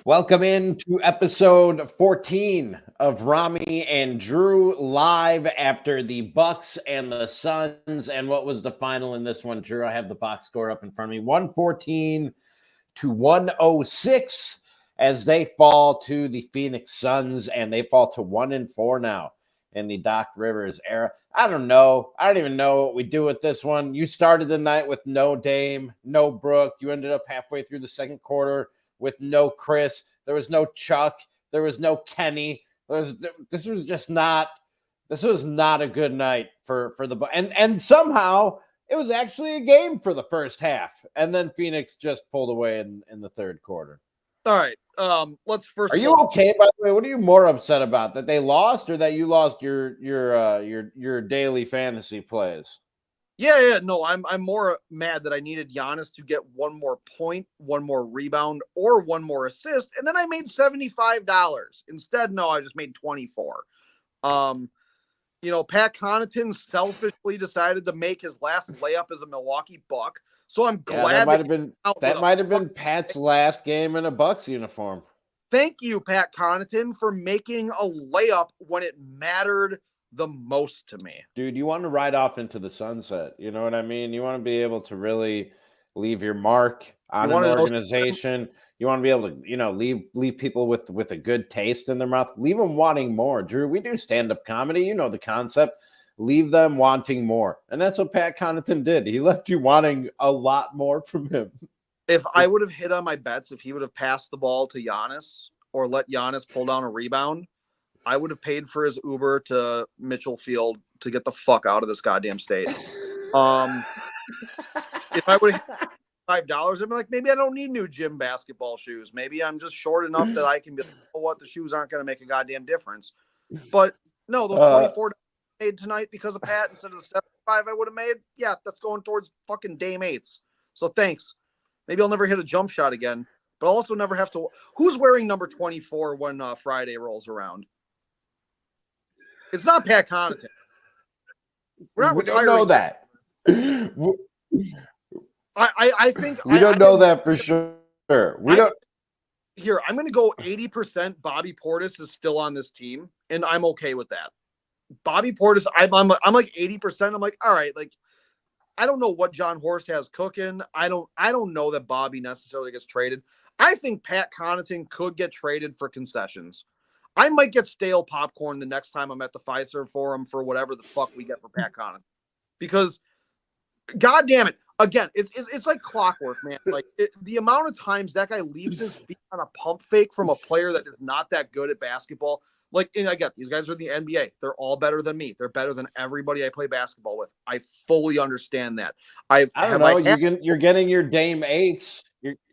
Welcome into episode 14 of Ramie and Drew live after the Bucks and the Suns. And what was the final in this one, Drew? I have the box score up in front of me. 114 to 106 as they fall to the Phoenix Suns, and they fall to 1-4 now in the Doc Rivers era. I don't know. I don't even know what we do with this one. You started the night with no Dame, no Brooke. You ended up halfway through the second quarter with no Chris. There was no Chuck. There was no Kenny. This was not a good night for the and somehow it was actually a game for the first half, and then Phoenix just pulled away in the third quarter. All right. Let's first. Are you okay? By the way, what are you more upset about? That they lost, or that you lost your daily fantasy plays? Yeah. No, I'm more mad that I needed Giannis to get one more point, one more rebound, or one more assist, and then I made $75. Instead, no, I just made 24. Pat Connaughton selfishly decided to make his last layup as a Milwaukee Buck. So I'm glad that might have been Pat's last game in a Bucks uniform. Thank you, Pat Connaughton, for making a layup when it mattered the most to me. Dude, you want to ride off into the sunset. You know what I mean? You want to be able to really leave your mark on an organization. You want to be able to, leave people with a good taste in their mouth. Leave them wanting more. Drew, we do stand-up comedy. You know the concept. Leave them wanting more. And that's what Pat Connaughton did. He left you wanting a lot more from him. If I would have hit on my bets, if he would have passed the ball to Giannis or let Giannis pull down a rebound, I would have paid for his Uber to Mitchell Field to get the fuck out of this goddamn state. If I would have hit $5, I'd be like, maybe I don't need new gym basketball shoes. Maybe I'm just short enough that I can be like, oh, what, the shoes aren't going to make a goddamn difference. But no, those 24 made tonight because of Pat instead of the 75 I would have made. Yeah, that's going towards fucking Dame 8s. So thanks. Maybe I'll never hit a jump shot again, but I'll also never have to. Who's wearing number 24 when Friday rolls around? It's not Pat Connaughton. We don't know that. I think we don't know that for sure. Here, I'm going to go 80% Bobby Portis is still on this team, and I'm okay with that. Bobby Portis, I'm like 80%. I'm like, all right, like I don't know what John Horst has cooking. I don't know that Bobby necessarily gets traded. I think Pat Connaughton could get traded for concessions. I might get stale popcorn the next time I'm at the Fiserv Forum for whatever the fuck we get for Pat Connaughton, because God damn it. Again, it's like clockwork, man. Like the amount of times that guy leaves his feet on a pump fake from a player that is not that good at basketball. Like, and I get these guys are in the NBA. They're all better than me. They're better than everybody I play basketball with. I fully understand that. I don't know. You're getting your Dame 8s.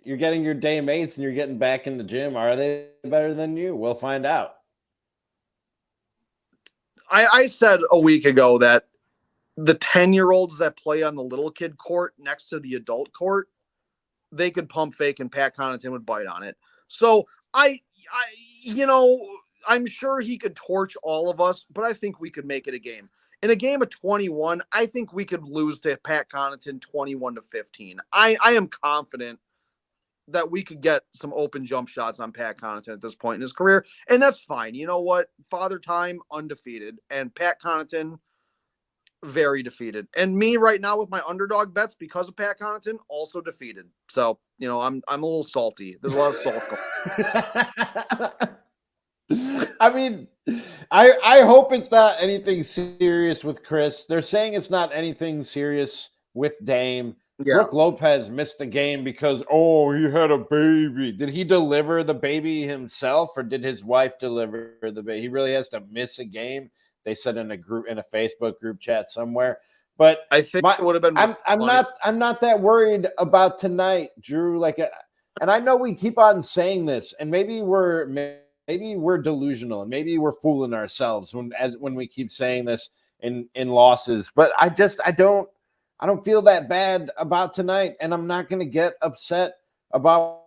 You're getting your Dame 8s, and you're getting back in the gym. Are they better than you? We'll find out. I said a week ago that the 10-year-olds that play on the little kid court next to the adult court, they could pump fake and Pat Connaughton would bite on it. So I'm sure he could torch all of us, but I think we could make it a game. In a game of 21, I think we could lose to Pat Connaughton 21-15. I am confident that we could get some open jump shots on Pat Connaughton at this point in his career, and that's fine. You know what? Father Time, undefeated, and Pat Connaughton, very defeated. And me right now with my underdog bets because of Pat Connaughton, also defeated. So, I'm a little salty. There's a lot of salt going. I mean, I hope it's not anything serious with Chris. They're saying it's not anything serious with Dame. Yeah. Brooke Lopez missed the game because, he had a baby. Did he deliver the baby himself, or did his wife deliver the baby? He really has to miss a game. They said in a Facebook group chat somewhere. But I think it would have been. I'm not that worried about tonight, Drew. And I know we keep on saying this, and maybe we're delusional, and maybe we're fooling ourselves when we keep saying this in losses. But I don't feel that bad about tonight, and I'm not going to get upset about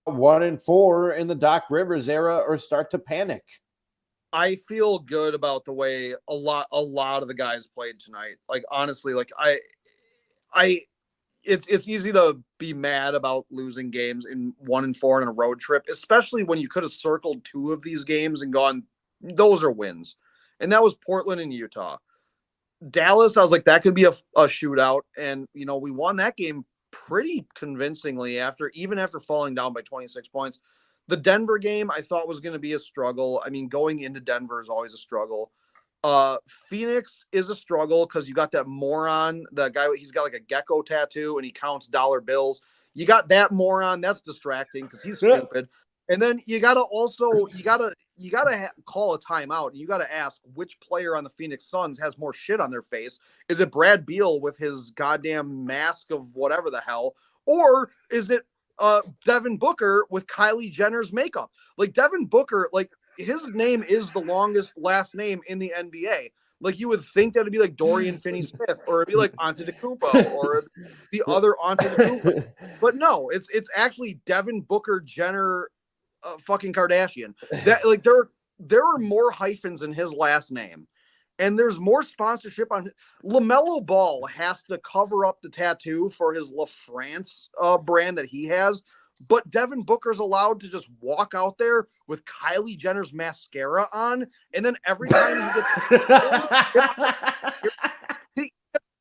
1-4 in the Doc Rivers era or start to panic. I feel good about the way a lot of the guys played tonight. Like, honestly, like I it's easy to be mad about losing games in 1-4 in a road trip, especially when you could have circled 2 of these games and gone, those are wins. And that was Portland and Utah. Dallas, I was like, that could be a shootout. And, you know, we won that game pretty convincingly even after falling down by 26 points. The Denver game I thought was going to be a struggle. I mean, going into Denver is always a struggle. Phoenix is a struggle because you got that moron, the guy, he's got like a gecko tattoo and he counts dollar bills. You got that moron. That's distracting because he's stupid. And then you gotta call a timeout and you gotta ask which player on the Phoenix Suns has more shit on their face. Is it Brad Beal with his goddamn mask of whatever the hell, or is it Devin Booker with Kylie Jenner's makeup? Like Devin Booker, like his name is the longest last name in the NBA. Like you would think that it'd be like Dorian Finney-Smith, or it'd be like Antetokounmpo, or the other Antetokounmpo. But no, it's actually Devin Booker Jenner. Fucking Kardashian. That like there are more hyphens in his last name, and there's more sponsorship on LaMelo Ball has to cover up the tattoo for his La France brand that he has, but Devin Booker's allowed to just walk out there with Kylie Jenner's mascara on, and then every time he gets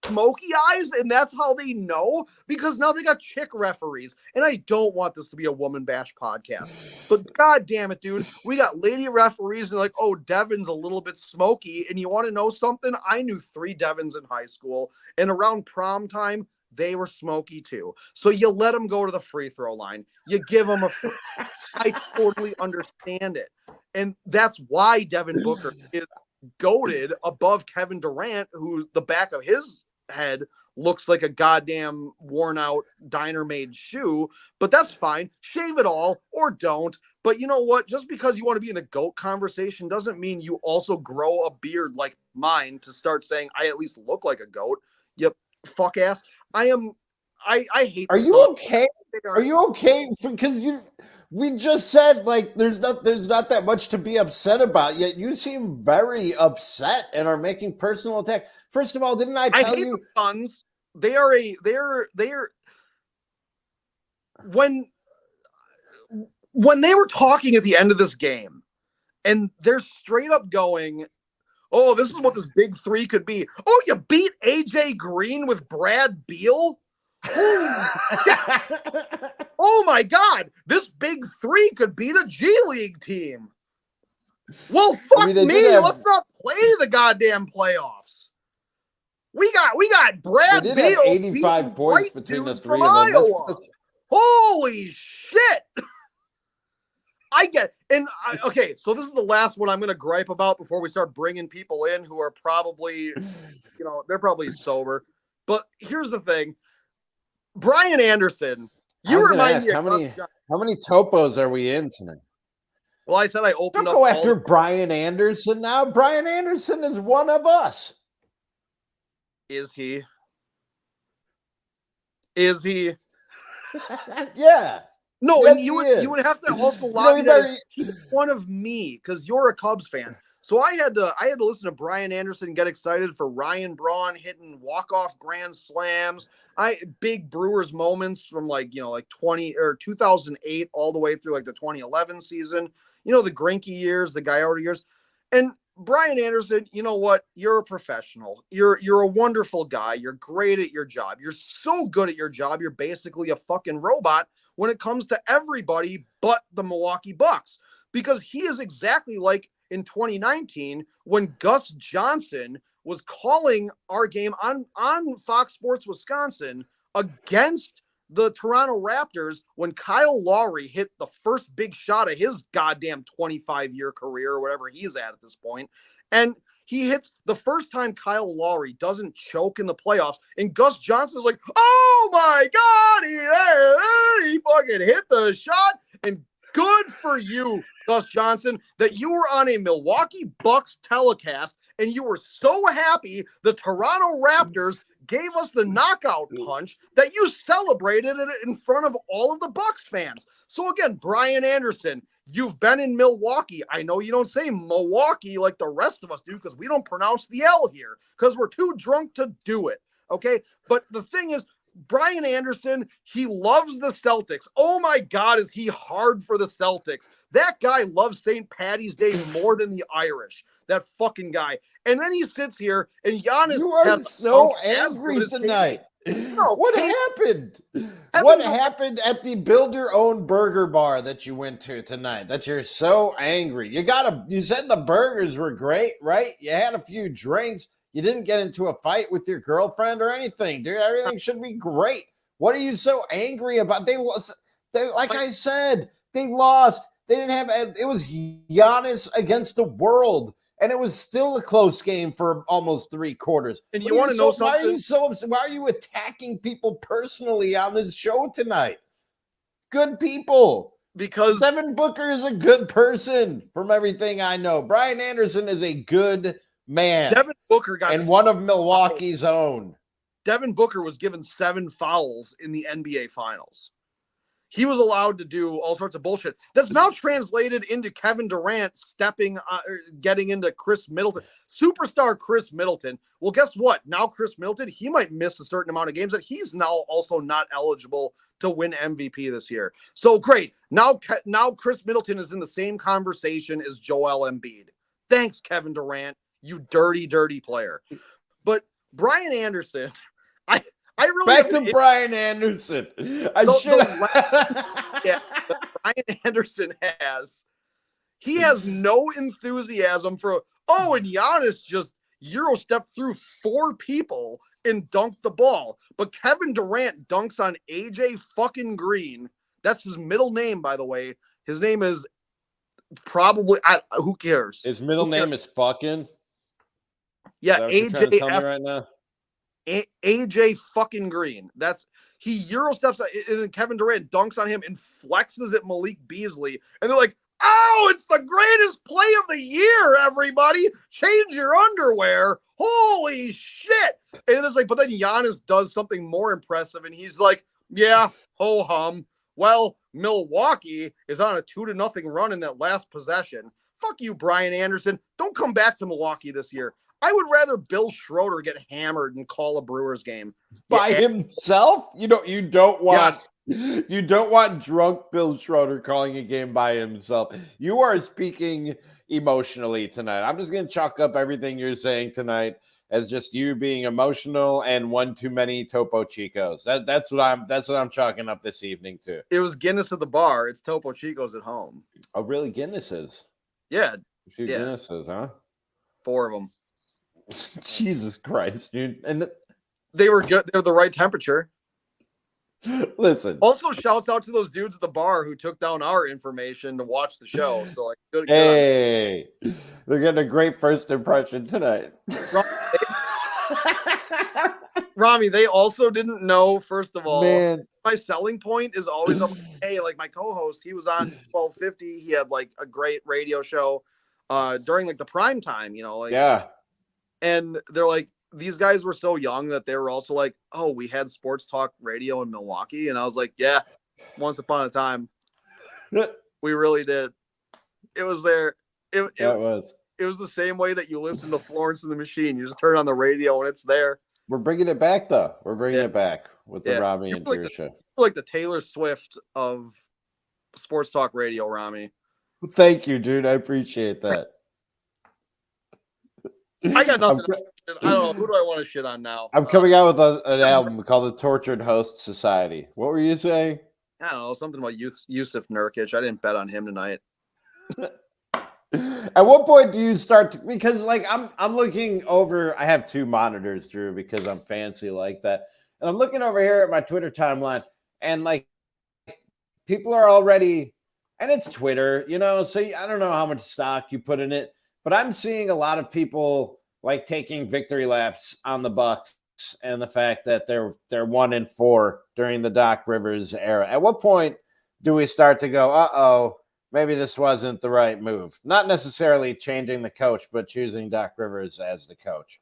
smoky eyes, and that's how they know, because now they got chick referees. And I don't want this to be a woman bash podcast, but god damn it, dude, we got lady referees and like, oh, Devin's a little bit smoky. And you want to know something? I knew 3 Devins in high school, and around prom time they were smoky too. So you let them go to the free throw line, you give them a I totally understand it. And that's why Devin Booker is goated above Kevin Durant, who the back of his head looks like a goddamn worn out diner made shoe. But that's fine. Shave it all or don't. But you know what? Just because you want to be in the GOAT conversation doesn't mean you also grow a beard like mine to start saying I at least look like a GOAT. You fuck ass. I hate. Are you okay? Are you okay? Because we just said like there's not that much to be upset about, yet you seem very upset and are making personal attack. First of all, didn't I tell you? The Suns. They're when they were talking at the end of this game, and they're straight up going, "Oh, this is what this big 3 could be." Oh, you beat AJ Green with Brad Beal? Holy shit. Oh my God, this big 3 could beat a G League team. Well, fuck me. Let's not play the goddamn playoffs. We got Brad Beal 85 points between the 3 of them. Holy shit. I get it. And okay, so this is the last one I'm going to gripe about before we start bringing people in who are probably, they're probably sober. But here's the thing. Brian Anderson, you remind me of how many topos are we in tonight? Well, I said I opened up. Don't go after Brian Anderson now. Brian Anderson is one of us. Is he? Is he? Yeah. No, yes, and you would have to also lobby that he's one of me because you're a Cubs fan. So I had to listen to Brian Anderson and get excited for Ryan Braun hitting walk-off grand slams. Big Brewers moments from like 20 or 2008 all the way through like the 2011 season. The Greinke years, the Gallardo years. And Brian Anderson, you know what? You're a professional. You're a wonderful guy. You're great at your job. You're so good at your job. You're basically a fucking robot when it comes to everybody but the Milwaukee Bucks, because he is exactly like in 2019 when Gus Johnson was calling our game on Fox Sports Wisconsin against the Toronto Raptors when Kyle Lowry hit the first big shot of his goddamn 25-year career or whatever he's at this point. And he hits the first time Kyle Lowry doesn't choke in the playoffs. And Gus Johnson is like, oh my God, he fucking hit the shot. And good for you, Gus Johnson, that you were on a Milwaukee Bucks telecast and you were so happy the Toronto Raptors gave us the knockout punch that you celebrated it in front of all of the Bucks fans. So again, Brian Anderson, you've been in Milwaukee. I know you don't say Milwaukee like the rest of us do because we don't pronounce the L here because we're too drunk to do it. Okay. But the thing is, Brian Anderson, he loves the Celtics. Oh my God, is he hard for the Celtics? That guy loves St. Patty's Day more than the Irish. That fucking guy. And then he sits here and Giannis You are has so as good angry as KD. tonight. No, What KD happened? Kevin What Durant- happened at the build your own burger bar that you went to tonight that you're so angry? You said the burgers were great, right? You had a few drinks. You didn't get into a fight with your girlfriend or anything, dude. Everything should be great. What are you so angry about? They lost. Like I said, they lost. They didn't have. It was Giannis against the world, and it was still a close game for almost 3 quarters. And you want to know something? Why are you so upset? Why are you attacking people personally on this show tonight? Good people. Because Devin Booker is a good person from everything I know. Brian Anderson is a good man. Devin Booker got and one of Milwaukee's own. Devin Booker was given 7 fouls in the NBA Finals. He was allowed to do all sorts of bullshit. That's now translated into Kevin Durant getting into Chris Middleton. Superstar Chris Middleton. Well, guess what? Now Chris Middleton, he might miss a certain amount of games that he's now also not eligible to win MVP this year. So great. Now Chris Middleton is in the same conversation as Joel Embiid. Thanks, Kevin Durant, you dirty, dirty player. But Brian Anderson, I really back to Brian Anderson. Brian Anderson he has no enthusiasm for and Giannis just Euro stepped through 4 people and dunked the ball. But Kevin Durant dunks on AJ fucking Green. That's his middle name, by the way. His name is probably who cares? His middle name is fucking. Yeah, AJ right now. AJ fucking Green. He Euro steps and then Kevin Durant dunks on him and flexes at Malik Beasley. And they're like, oh, it's the greatest play of the year, everybody. Change your underwear. Holy shit. And it's like, but then Giannis does something more impressive. And he's like, yeah, ho hum. Well, Milwaukee is on a 2-0 run in that last possession. Fuck you, Brian Anderson. Don't come back to Milwaukee this year. I would rather Bill Schroeder get hammered and call a Brewers game by himself. You don't want drunk Bill Schroeder calling a game by himself. You are speaking emotionally tonight. I'm just going to chalk up everything you're saying tonight as just you being emotional and one too many Topo Chicos. That's what I'm chalking up this evening to. It was Guinness at the bar. It's Topo Chicos at home. Oh, really? Guinnesses? Yeah. A few Guinnesses, huh? 4 of them. Jesus Christ, dude. And they were good. They're the right temperature. Listen. Also, shouts out to those dudes at the bar who took down our information to watch the show. So, like, good. Hey, they're getting a great first impression tonight. Ramie, they also didn't know, first of all, man, my selling point is always, hey, like my co-host, he was on 1250. He had like a great radio show during like the prime time, yeah. And they're like, these guys were so young that they were also like, oh, we had sports talk radio in Milwaukee. And I was like, yeah, once upon a time. We really did. It was there. It was the same way that you listen to Florence and the Machine. You just turn on the radio and it's there. We're bringing it back, though. We're bringing it back with the Ramie and Drew show. Like the Taylor Swift of sports talk radio, Ramie. Thank you, dude. I appreciate that. I got nothing else. I don't know. Who do I want to shit on now? I'm coming out with an album called The Tortured Host Society. What were you saying? I don't know. Something about Yusuf Nurkic. I didn't bet on him tonight. At what point do you start to, because like I'm looking over, I have 2 monitors, Drew, because I'm fancy like that. And I'm looking over here at my Twitter timeline and like people are already, and it's Twitter, so I don't know how much stock you put in it, but I'm seeing a lot of people like taking victory laps on the Bucks and the fact that they're 1-4 during the Doc Rivers era. At what point do we start to go, uh-oh, maybe this wasn't the right move? Not necessarily changing the coach, but choosing Doc Rivers as the coach.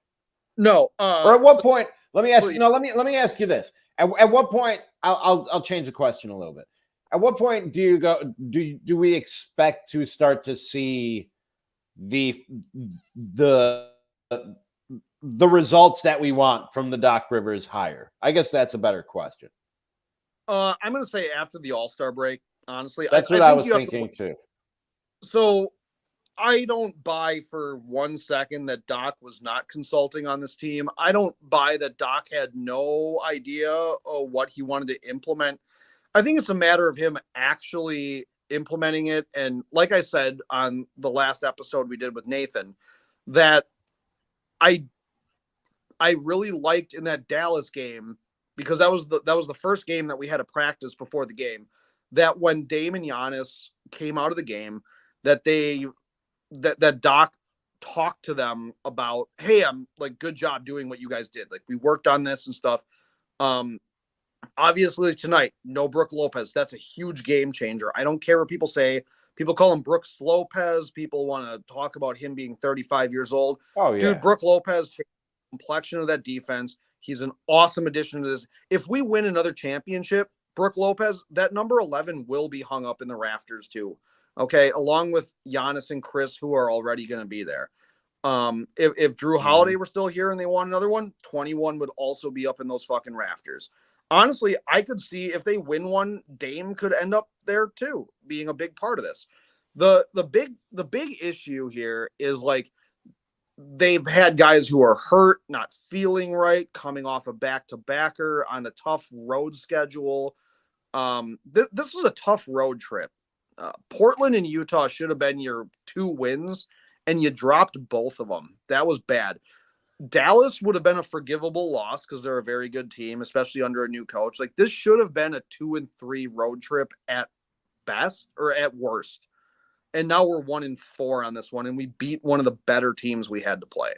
No. Or at what point? Let me ask. Let me ask you this. At what point? I'll change the question a little bit. At what point do you go? Do we expect to start to see the the results that we want from the Doc Rivers hire? I guess that's a better question. I'm going to say after the All-Star break, honestly. That's what I was thinking too. So I don't buy for 1 second that Doc was not consulting on this team. I don't buy that Doc had no idea of what he wanted to implement. I think it's a matter of him actually implementing it. And like I said on the last episode we did with Nathan, that I really liked in that Dallas game, because that was the first game that we had a practice before the game, that when Dame and Giannis came out of the game, that that Doc talked to them about, hey, I'm like, good job doing what you guys did. Like, we worked on this and stuff. Obviously tonight, no Brook Lopez. That's a huge game changer. I don't care what people say. People call him Brooks Lopez. People want to talk about him being 35 years old. Oh, yeah. Dude, Brook Lopez changed the complexion of that defense. He's an awesome addition to this. If we win another championship, Brook Lopez, that number 11 will be hung up in the rafters too. Okay, along with Giannis and Chris, who are already going to be there. If Drew Holiday were still here and they want another one, 21 would also be up in those fucking rafters. Honestly, I could see if they win one, Dame could end up there too, being a big part of this. The big issue here is, like, they've had guys who are hurt, not feeling right, coming off a back-to-backer on a tough road schedule. This was a tough road trip. Portland and Utah should have been your 2 wins, and you dropped both of them. That was bad. Dallas would have been a forgivable loss because they're a very good team, especially under a new coach. Like, this should have been a 2-3 road trip at best or at worst. And now we're 1-4 on this one, and we beat one of the better teams we had to play.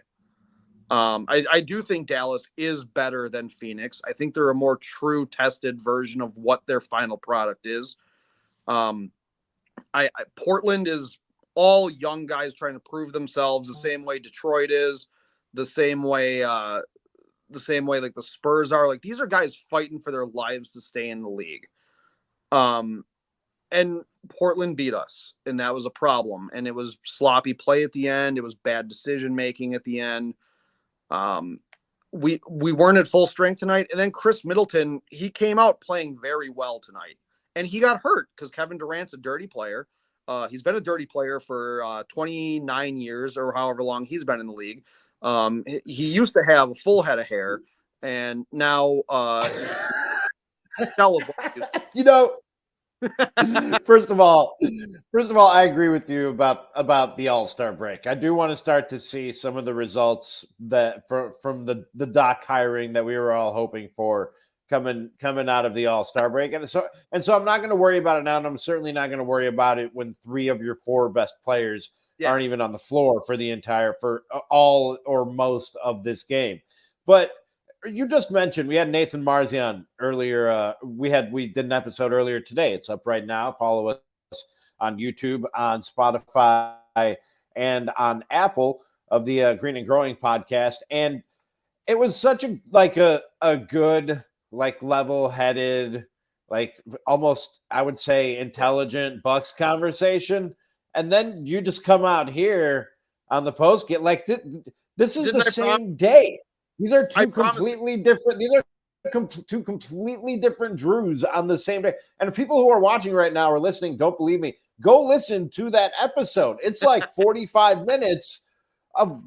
I do think Dallas is better than Phoenix. I think they're a more true tested version of what their final product is. Portland is all young guys trying to prove themselves the same way Detroit is, the same way like the Spurs are. Like, these are guys fighting for their lives to stay in the league. And Portland beat us, and that was a problem. And it was sloppy play at the end. It was bad decision making at the end. We weren't at full strength tonight. And then Chris Middleton, he came out playing very well tonight, and he got hurt because Kevin Durant's a dirty player. He's been a dirty player for 29 years or however long he's been in the league. He used to have a full head of hair, and now you know, first of all, I agree with you about the All-Star break. I do want to start to see some of the results that from the Doc hiring that we were all hoping for coming out of the All-Star break. And so I'm not going to worry about it now, and I'm certainly not going to worry about it when 3 of your 4 best players aren't even on the floor for all or most of this game. But you just mentioned we had Nathan Marzian earlier. We did an episode earlier today. It's up right now. Follow us on YouTube, on Spotify, and on Apple of the Green and Growing podcast. And it was such a good, like, level-headed, like, almost, I would say, intelligent Bucks conversation. And then you just come out here on the post get like this is the same day. These are two completely different. These are two completely different Drews on the same day. And if people who are watching right now or listening don't believe me, go listen to that episode. It's like 45 minutes of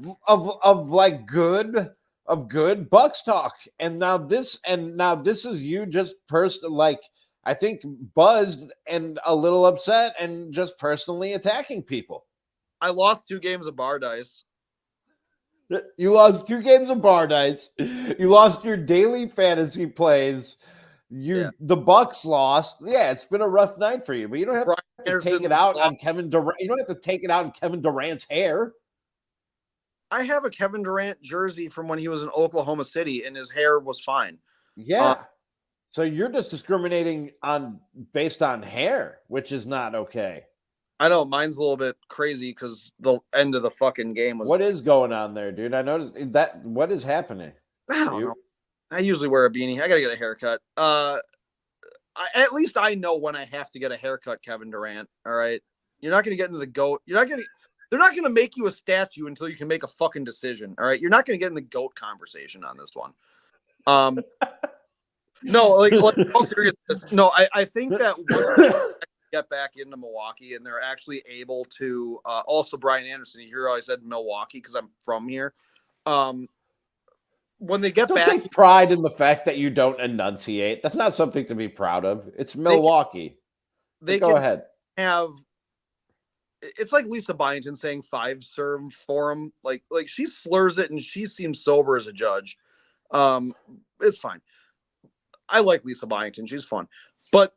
good Bucks talk. And now this is you just like, I think, buzzed and a little upset and just personally attacking people. I lost 2 games of bar dice. You lost 2 games of bar dice. You lost your daily fantasy plays. The Bucks lost. Yeah, it's been a rough night for you, but you don't have to take it out on Kevin Durant. You don't have to take it out on Kevin Durant's hair. I have a Kevin Durant jersey from when he was in Oklahoma City, and his hair was fine. Yeah. So you're just discriminating based on hair, which is not okay. I know mine's a little bit crazy because the end of the fucking game was. What is going on there, dude? I noticed that. What is happening? I don't know. I usually wear a beanie. I gotta get a haircut. At least I know when I have to get a haircut, Kevin Durant. All right, you're not gonna get into the goat. You're not gonna. they're not going to make you a statue until you can make a fucking decision. All right. You're not going to get in the GOAT conversation on this one. No, like all seriousness. No, I think that once they get back into Milwaukee and they're actually able to, also Brian Anderson, you hear how I said Milwaukee because I'm from here. When they get don't back, take pride in the fact that you don't enunciate. That's not something to be proud of. It's Milwaukee. Go ahead. It's like Lisa Byington saying 5-serve for him. Like she slurs it and she seems sober as a judge. It's fine. I like Lisa Byington. She's fun. But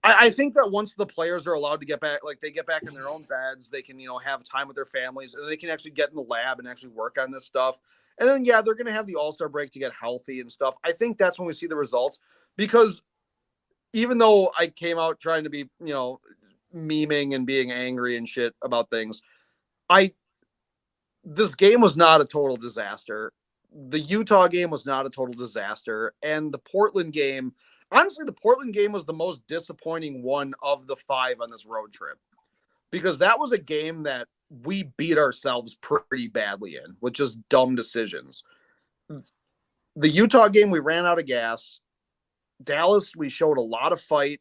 I think that once the players are allowed to get back, like they get back in their own beds, they can, have time with their families and they can actually get in the lab and actually work on this stuff. And then, they're going to have the All-Star break to get healthy and stuff. I think that's when we see the results, because even though I came out trying to be, memeing and being angry and shit about things, this game was not a total disaster. The Utah game was not a total disaster. And the Portland game, honestly, the Portland game was the most disappointing one of the 5 on this road trip, because that was a game that we beat ourselves pretty badly in with just dumb decisions. The Utah game, we ran out of gas. Dallas, we showed a lot of fight.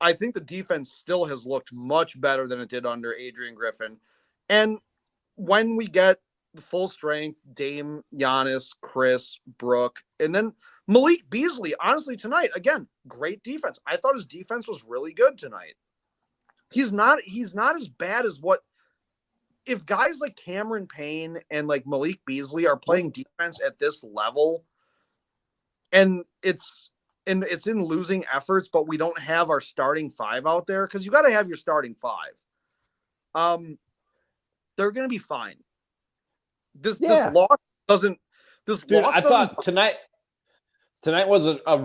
I think the defense still has looked much better than it did under Adrian Griffin. And when we get the full strength, Dame, Giannis, Chris, Brooke, and then Malik Beasley, honestly, tonight, again, great defense. I thought his defense was really good tonight. He's not as bad as what, if guys like Cameron Payne and like Malik Beasley are playing defense at this level, and it's in losing efforts, but we don't have our starting 5 out there, because you got to have your starting 5. They're going to be fine. This loss doesn't. I thought tonight was a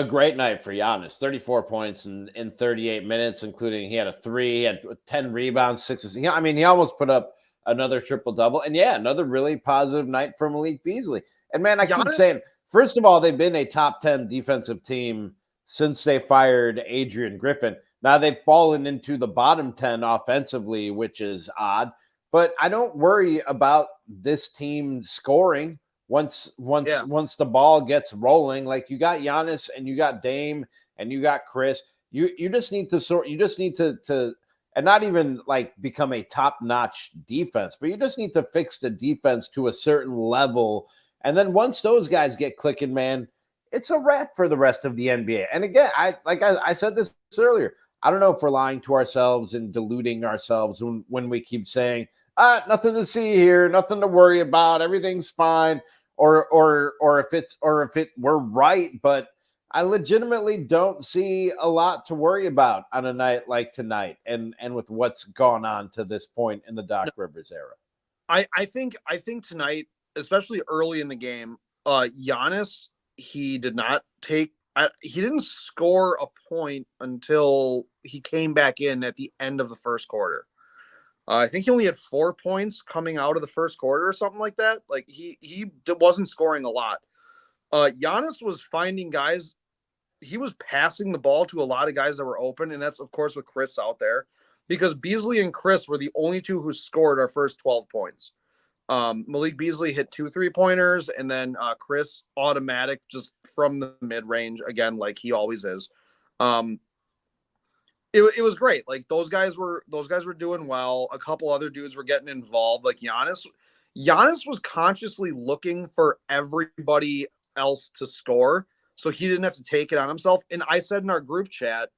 great night for Giannis. 34 points in 38 minutes, including he had a 3, he had 10 rebounds, 6 assists. I mean, he almost put up another triple-double. And another really positive night for Malik Beasley. And man, I keep saying, first of all, they've been a top 10 defensive team since they fired Adrian Griffin. Now they've fallen into the bottom 10 offensively, which is odd. But I don't worry about this team scoring once the ball gets rolling. Like, you got Giannis and you got Dame and you got Chris. You just need to and not even like become a top-notch defense, but you just need to fix the defense to a certain level. And then once those guys get clicking, man, it's a wrap for the rest of the NBA. And again, I said this earlier, I don't know if we're lying to ourselves and deluding ourselves when we keep saying, nothing to see here, nothing to worry about, everything's fine, or if we're right, but I legitimately don't see a lot to worry about on a night like tonight and with what's gone on to this point in the Doc Rivers era. I think tonight, especially early in the game, Giannis, he didn't score a point until he came back in at the end of the first quarter. I think he only had 4 points coming out of the first quarter or something like that. Like he wasn't scoring a lot. Giannis was finding guys. He was passing the ball to a lot of guys that were open, and that's, of course, with Chris out there, because Beasley and Chris were the only 2 who scored our first 12 points. Malik Beasley hit 2 3-pointers, and then Chris automatic just from the mid-range, again, like he always is. It was great. Like those guys were doing well. A couple other dudes were getting involved. Like Giannis was consciously looking for everybody else to score, so he didn't have to take it on himself. And I said in our group chat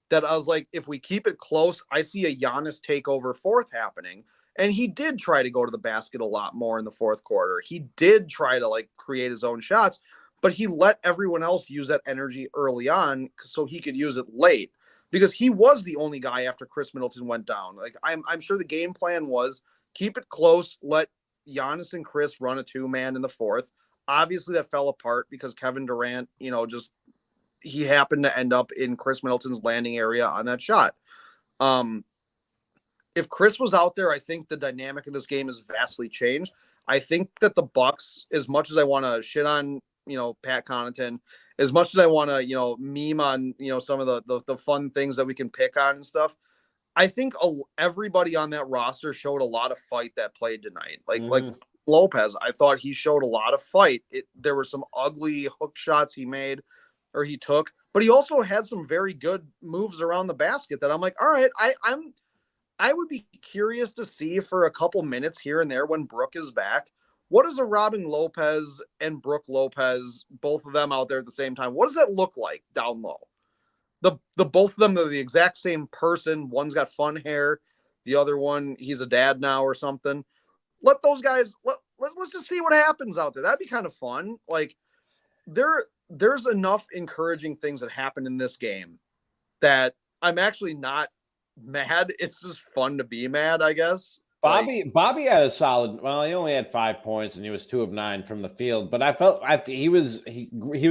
that I was like, if we keep it close, I see a Giannis takeover fourth happening. And he did try to go to the basket a lot more in the fourth quarter. He did try to like create his own shots, but he let everyone else use that energy early on so he could use it late, because he was the only guy after Chris Middleton went down. Like I'm sure the game plan was keep it close, let Giannis and Chris run a 2-man in the fourth. Obviously that fell apart because Kevin Durant, he happened to end up in Chris Middleton's landing area on that shot. If Chris was out there, I think the dynamic of this game has vastly changed. I think that the Bucks, as much as I want to shit on, Pat Connaughton, as much as I want to, meme on, some of the fun things that we can pick on and stuff, I think everybody on that roster showed a lot of fight that played tonight. Like Mm-hmm. Lopez, I thought he showed a lot of fight. There were some ugly hook shots he made or he took, but he also had some very good moves around the basket that I'm like, all right, I would be curious to see for a couple minutes here and there when Brooke is back. What does a Robin Lopez and Brooke Lopez, both of them out there at the same time, what does that look like down low? The both of them are the exact same person. One's got fun hair, the other one he's a dad now or something. Let those guys let's just see what happens out there. That'd be kind of fun. Like there's enough encouraging things that happen in this game that I'm actually not mad. It's just fun to be mad, I guess. Bobby had a solid. Well, he only had 5 points and he was 2 of 9 from the field. But I felt he was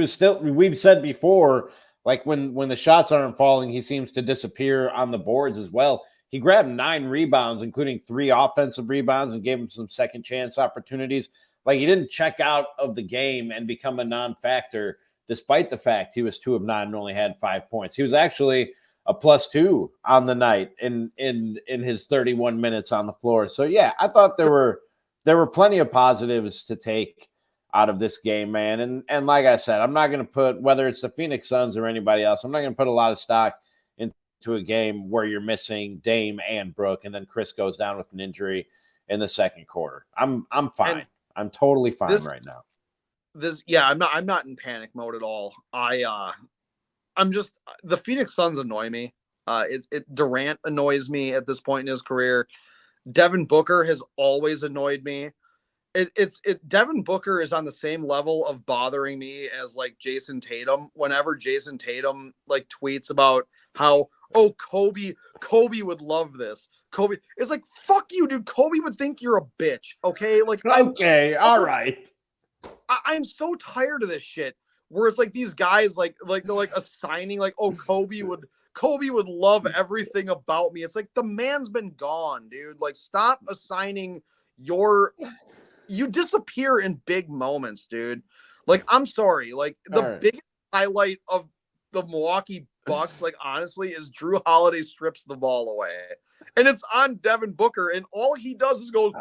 still. We've said before, like when the shots aren't falling, he seems to disappear on the boards as well. He grabbed 9 rebounds, including 3 offensive rebounds, and gave him some second chance opportunities. Like he didn't check out of the game and become a non-factor, despite the fact he was 2 of 9 and only had 5 points. He was actually a +2 on the night in his 31 minutes on the floor. So yeah, I thought there were plenty of positives to take out of this game, man. And like I said, I'm not going to put, whether it's the Phoenix Suns or anybody else, I'm not going to put a lot of stock into a game where you're missing Dame and Brooke, and then Chris goes down with an injury in the second quarter. I'm fine. I'm totally fine right now. I'm not in panic mode at all. I'm just, the Phoenix Suns annoy me. Durant annoys me at this point in his career. Devin Booker has always annoyed me. Devin Booker is on the same level of bothering me as like Jason Tatum. Whenever Jason Tatum like tweets about how, oh, Kobe would love this. Kobe, it's like, fuck you, dude. Kobe would think you're a bitch. Okay. Like, okay. All right. I'm so tired of this shit. Where it's like these guys like they're like assigning like, oh, Kobe would love everything about me. It's like the man's been gone, dude. Like stop assigning you disappear in big moments, dude. Like I'm sorry. Like the biggest highlight of the Milwaukee Bucks, like honestly, is Drew Holiday strips the ball away. And it's on Devin Booker, and all he does is goes,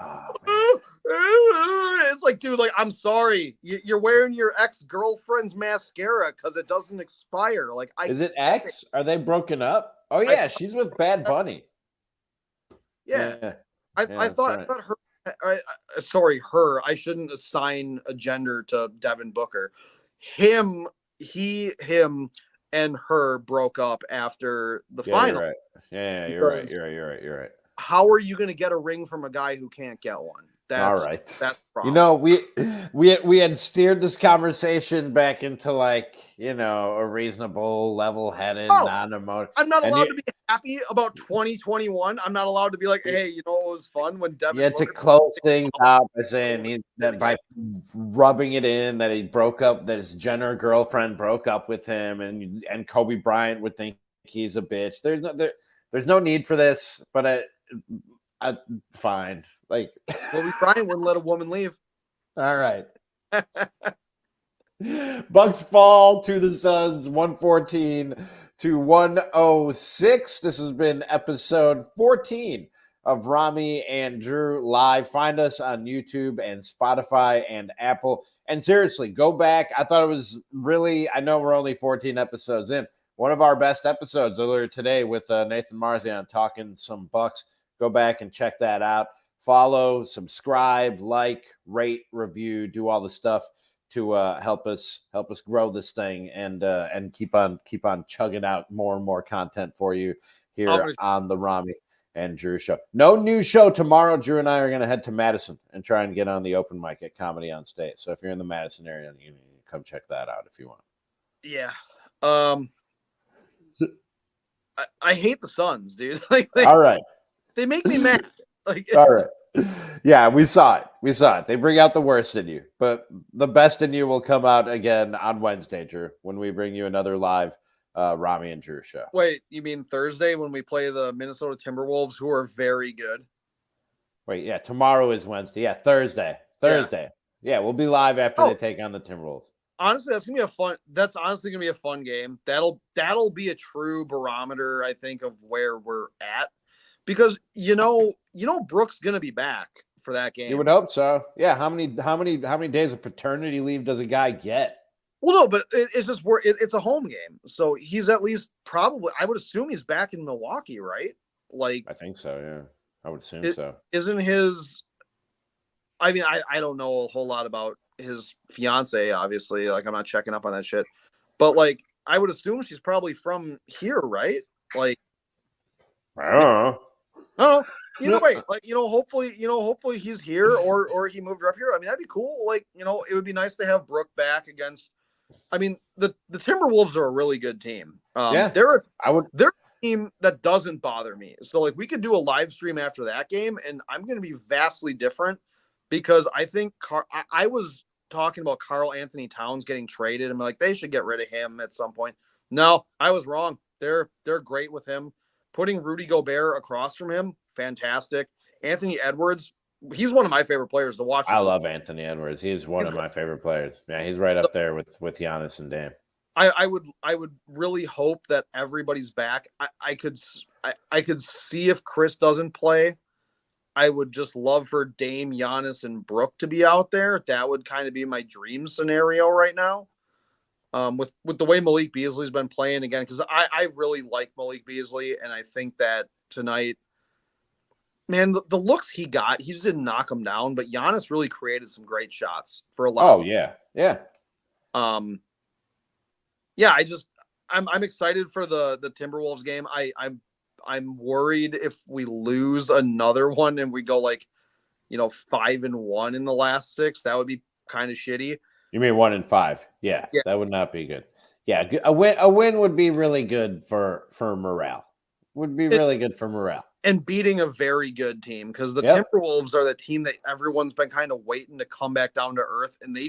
it's like, dude, like, I'm sorry. You're wearing your ex-girlfriend's mascara because it doesn't expire. Like, is it X? Are they broken up? Oh, yeah, she's with Bad Bunny. Yeah. I thought her, sorry, her. I shouldn't assign a gender to Devin Booker. Him, and her broke up after the final. Right. Yeah, you're right. How are you going to get a ring from a guy who can't get one? All right. That's the problem. You know, we had steered this conversation back into like, you know, a reasonable, level-headed, non-emotional. I'm not allowed to be happy about 2021. I'm not allowed to be like, hey, you know, it was fun when Devin. You had to close things out by saying by rubbing it in that he broke up, that his Jenner girlfriend broke up with him, and Kobe Bryant would think he's a bitch. There's no need for this, but I fine. Like Kobe Bryant wouldn't let a woman leave. All right. Bucks fall to the Suns 114-106. This has been episode 14 of Ramie and Drew Live. Find us on YouTube and Spotify and Apple. And seriously, go back. I thought it was really, I know we're only 14 episodes in. One of our best episodes earlier today with Nathan Marzian talking some Bucks. Go back and check that out. Follow, subscribe, like, rate, review, do all the stuff to help us grow this thing and keep on chugging out more and more content for you here on the Ramie and Drew show. No new show tomorrow. Drew and I are going to head to Madison and try and get on the open mic at Comedy on State. So if you're in the Madison area, you can come check that out if you want. Yeah. I hate the Suns, dude. All right. They make me mad. All right. Yeah, we saw it. They bring out the worst in you, but the best in you will come out again on Wednesday, Drew, when we bring you another live Ramie and Drew show. Wait, you mean Thursday when we play the Minnesota Timberwolves, who are very good? Wait, yeah, tomorrow is Wednesday. Yeah, Thursday. Yeah, we'll be live after they take on the Timberwolves. Honestly, that's honestly gonna be a fun game. That'll be a true barometer, I think, of where we're at. because Brooks gonna be back for that game. You would hope so. Yeah. How many days of paternity leave does a guy get? Well, no, but it's just it's a home game, so he's at least probably. I would assume he's back in Milwaukee, right? Like, I think so. Yeah, I would assume so. Isn't his? I mean, I don't know a whole lot about his fiance. Obviously, like I'm not checking up on that shit, but like I would assume she's probably from here, right? Like, I don't know. No, either way, like hopefully he's here or he moved up here. I mean, that'd be cool. Like, it would be nice to have Brooke back against. I mean, the Timberwolves are a really good team. Yeah, they're a team that doesn't bother me. So like we could do a live stream after that game, and I'm going to be vastly different because I think I was talking about Karl Anthony Towns getting traded. I'm like, they should get rid of him at some point. No, I was wrong. They're great with him. Putting Rudy Gobert across from him, fantastic. Anthony Edwards, he's one of my favorite players to watch. I love Anthony Edwards. He's one of my favorite players. Yeah, he's right up there with Giannis and Dame. I would really hope that everybody's back. I could see if Chris doesn't play. I would just love for Dame, Giannis, and Brooke to be out there. That would kind of be my dream scenario right now. With the way Malik Beasley's been playing again, because I really like Malik Beasley, and I think that tonight, man, the looks he got, he just didn't knock him down, but Giannis really created some great shots for a lot. Oh yeah. I'm excited for the Timberwolves game. I'm worried if we lose another one and we go 5-1 in the last 6, that would be kind of shitty. You mean 1-5? Yeah, that would not be good. Yeah, a win would be really good for morale. Would be really good for morale. And beating a very good team, because the Timberwolves are the team that everyone's been kind of waiting to come back down to earth, and they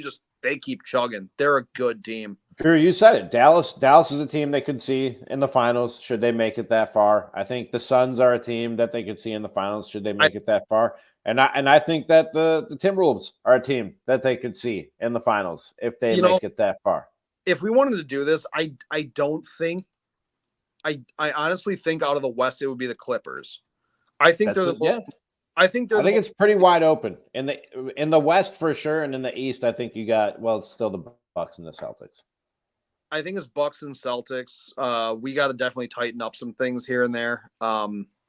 keep chugging. They're a good team. Drew, you said it. Dallas is a team they could see in the finals should they make it that far. I think the Suns are a team that they could see in the finals should they make it that far. And I think that the Timberwolves are a team that they could see in the finals if they make it that far. If we wanted to do this, I don't think I honestly think out of the West it would be the Clippers. I think I think it's pretty wide open in the West for sure, and in the East I think you got it's still the Bucks and the Celtics. I think it's Bucks and Celtics. We got to definitely tighten up some things here and there.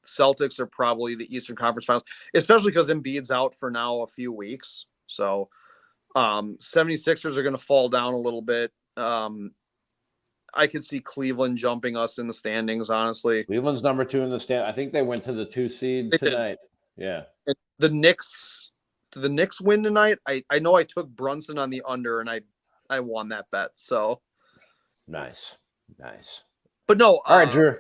Celtics are probably the Eastern Conference Finals, especially because Embiid's out for now a few weeks. So 76ers are going to fall down a little bit. I could see Cleveland jumping us in the standings, honestly. Cleveland's number 2 in the stand. I think they went to the 2 seed tonight. Yeah. And the Knicks win tonight. I know I took Brunson on the under, and I won that bet. So nice. But no. All right, Drew.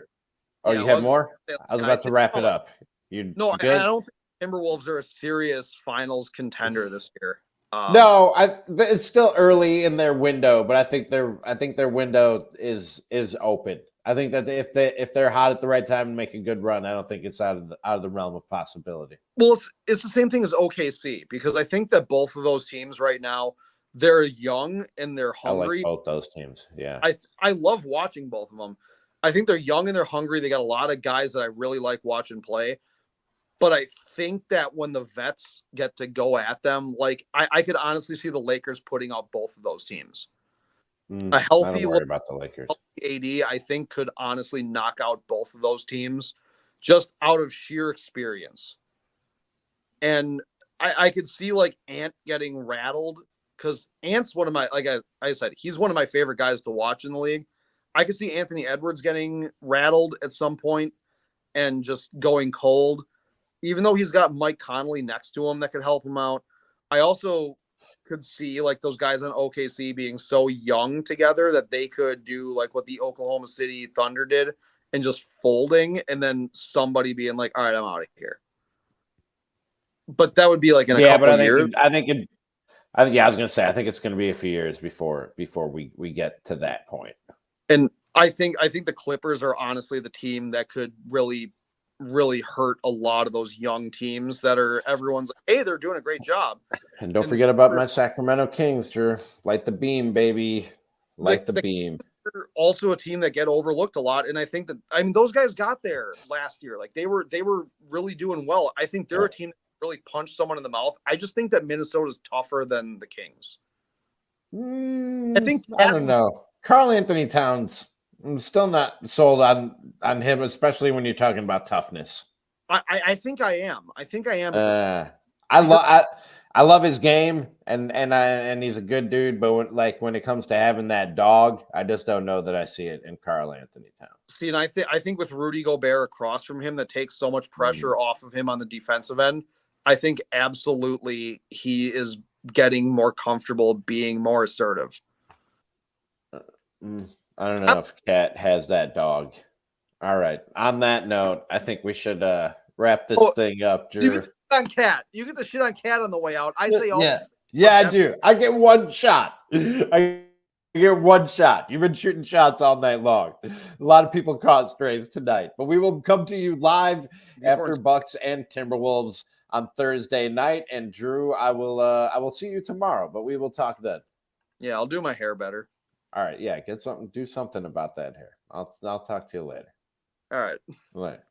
Oh, you have more? I was about to wrap it up. I don't think Timberwolves are a serious finals contender this year. No, it's still early in their window, but I think their window is open. I think that if they're hot at the right time and make a good run, I don't think it's out of the realm of possibility. Well, it's the same thing as OKC, because I think that both of those teams right now, they're young and they're hungry. I like both those teams. Yeah, I love watching both of them. I think they're young and they're hungry. They got a lot of guys that I really like watching play. But I think that when the vets get to go at them, I could honestly see the Lakers putting out both of those teams. A healthy, don't worry about the Lakers. AD, I think, could honestly knock out both of those teams just out of sheer experience. And I could see Ant getting rattled, because Ant's one of my, I said, he's one of my favorite guys to watch in the league. I could see Anthony Edwards getting rattled at some point and just going cold, even though he's got Mike Conley next to him that could help him out. I also could see those guys on OKC being so young together that they could do what the Oklahoma City Thunder did and just folding, and then somebody being all right, I'm out of here. But that would be in a couple of years. I was going to say, I think it's going to be a few years before we get to that point. And I think the Clippers are honestly the team that could really, really hurt a lot of those young teams that are everyone's hey, they're doing a great job. And don't forget about my Sacramento Kings, Drew. Light the beam, baby. Light the beam. they're also a team that get overlooked a lot. And I think that, I mean, those guys got there last year. Like they were really doing well. I think they're a team that really punched someone in the mouth. I just think that Minnesota's tougher than the Kings. I think I don't know. Karl Anthony Towns, I'm still not sold on him, especially when you're talking about toughness. I think I am. I think I am. I love his game, and he's a good dude. But when it comes to having that dog, I just don't know that I see it in Karl Anthony Towns. See, and I think with Rudy Gobert across from him, that takes so much pressure off of him on the defensive end. I think absolutely he is getting more comfortable being more assertive. I don't know if Cat has that dog. All right. On that note, I think we should wrap this thing up, Drew. You get the shit on Cat. You get the shit on Cat on the way out. I say all yeah. these things. Yeah, I do. I get one shot. I get one shot. You've been shooting shots all night long. A lot of people caught strays tonight, but we will come to you live after Bucks and Timberwolves on Thursday night. And Drew, I will see you tomorrow, but we will talk then. Yeah, I'll do my hair better. All right. Yeah, do something about that hair. I'll talk to you later. All right. Later.